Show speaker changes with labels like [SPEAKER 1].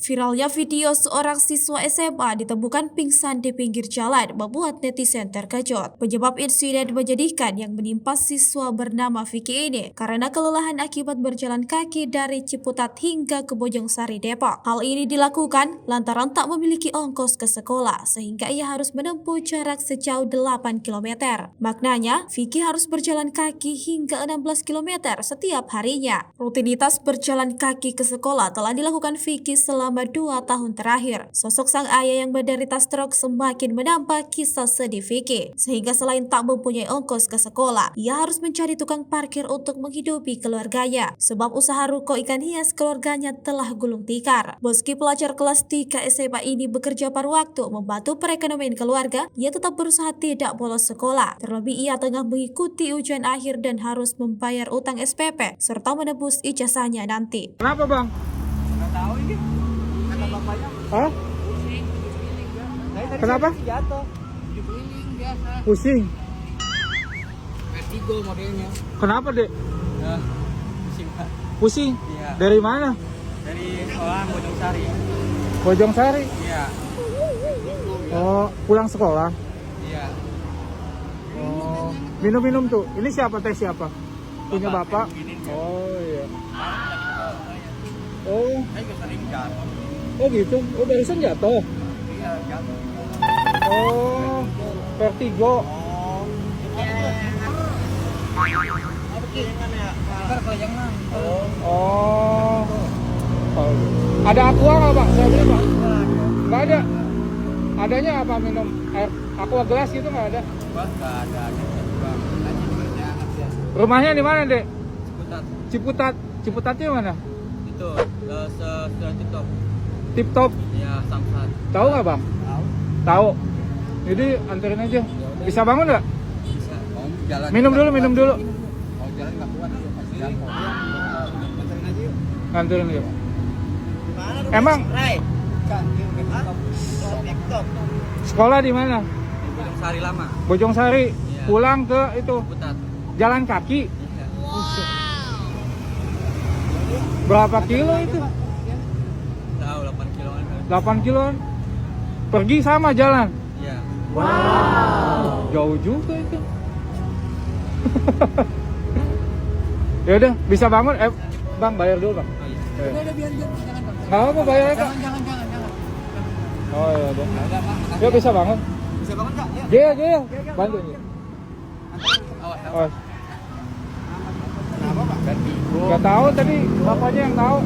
[SPEAKER 1] Viralnya video seorang siswa SMA ditemukan pingsan di pinggir jalan membuat netizen terkejut. Penyebab insiden menyedihkan yang menimpa siswa bernama Vicky ini karena kelelahan akibat berjalan kaki dari Ciputat hingga ke Bojongsari, Depok. Hal ini dilakukan lantaran tak memiliki ongkos ke sekolah sehingga ia harus menempuh jarak sejauh 8 km. Maknanya, Vicky harus berjalan kaki hingga 16 km setiap harinya. Rutinitas berjalan kaki ke sekolah telah dilakukan Vicky selama 2 tahun terakhir. Sosok sang ayah yang menderita stroke semakin menambah kisah sedih Vicky, sehingga selain tak mempunyai ongkos ke sekolah, ia harus mencari tukang parkir untuk menghidupi keluarganya, sebab usaha ruko ikan hias keluarganya telah gulung tikar. Meski pelajar kelas 3 SMA ini bekerja paruh waktu membantu perekonomian keluarga, ia tetap berusaha tidak bolos sekolah. Terlebih ia tengah mengikuti ujian akhir dan harus membayar utang SPP serta menebus ijazahnya nanti.
[SPEAKER 2] Kenapa bang?
[SPEAKER 3] Nggak tahu ini. Kata bapaknya.
[SPEAKER 2] Hah?
[SPEAKER 3] Pusing.
[SPEAKER 2] Kenapa?
[SPEAKER 3] Jatuh. Keliling biasa.
[SPEAKER 2] Pusing.
[SPEAKER 3] Vertigo modelnya.
[SPEAKER 2] Kenapa dek?
[SPEAKER 3] Ya, pusing pak.
[SPEAKER 2] Pusing?
[SPEAKER 3] Iya.
[SPEAKER 2] Dari mana?
[SPEAKER 3] Dari sekolah Bojongsari.
[SPEAKER 2] Bojongsari?
[SPEAKER 3] Iya.
[SPEAKER 2] Oh, pulang sekolah?
[SPEAKER 3] Iya.
[SPEAKER 2] Oh, minum-minum tuh. Ini siapa teh siapa? Punya bapak? Oh iya. Oh,
[SPEAKER 3] Saya sering jatuh.
[SPEAKER 2] oh gitu. Oh barusan jatuh.
[SPEAKER 3] Iya jatuh.
[SPEAKER 2] Oh, vertigo.
[SPEAKER 3] Oh. Ntar kalau jangan.
[SPEAKER 2] Oh. Oh. Ada aqua nggak bang? Saya beli bang. Nggak ada. Adanya apa minum air aqua gelas gitu nggak ada?
[SPEAKER 3] Wah nggak ada. Bang, tanya kerja aja.
[SPEAKER 2] Rumahnya di mana dek?
[SPEAKER 3] Ciputat.
[SPEAKER 2] Ciputat. Ciputatnya mana?
[SPEAKER 3] Itu sudah TikTok.
[SPEAKER 2] Tip top.
[SPEAKER 3] Iya Samsat.
[SPEAKER 2] Tahu nggak bang?
[SPEAKER 3] Tahu.
[SPEAKER 2] Tahu. Jadi anterin aja. Bisa bangun nggak?
[SPEAKER 3] Bisa. Mau jalan.
[SPEAKER 2] Minum dulu, minum dulu.
[SPEAKER 3] Mau jalan nggak kuat yuk. Pasti jatuh. Anterin aja yuk.
[SPEAKER 2] Nganterin yuk.
[SPEAKER 3] Mana
[SPEAKER 2] Emang?
[SPEAKER 3] Rai. TikTok.
[SPEAKER 2] Sekolah di mana?
[SPEAKER 3] Bojongsari lama.
[SPEAKER 2] Bojongsari.
[SPEAKER 3] Iya.
[SPEAKER 2] Pulang ke itu
[SPEAKER 3] Ciputat.
[SPEAKER 2] jalan kaki.
[SPEAKER 3] Iya.
[SPEAKER 2] Berapa kilo itu?
[SPEAKER 3] Tahu 8 kiloan.
[SPEAKER 2] 8 kiloan. Pergi sama jalan.
[SPEAKER 3] Iya.
[SPEAKER 2] Wow. Jauh juga itu. Ya udah, bisa bangun. Bang, bayar dulu, Bang.
[SPEAKER 3] Oh iya.
[SPEAKER 2] Udah,
[SPEAKER 3] biar jangan Bang.
[SPEAKER 2] Nggak apa bayar Kak.
[SPEAKER 3] Jangan.
[SPEAKER 2] Oh iya, udah.
[SPEAKER 3] Udah Bang, makasih.
[SPEAKER 2] Ya bisa bangun.
[SPEAKER 3] Bisa bangun Kak?
[SPEAKER 2] Iya, bantu ini.
[SPEAKER 3] Awas.
[SPEAKER 2] Oh,
[SPEAKER 3] Kenapa Pak? Vertigo.
[SPEAKER 2] nggak tahu tadi bapaknya yang tahu.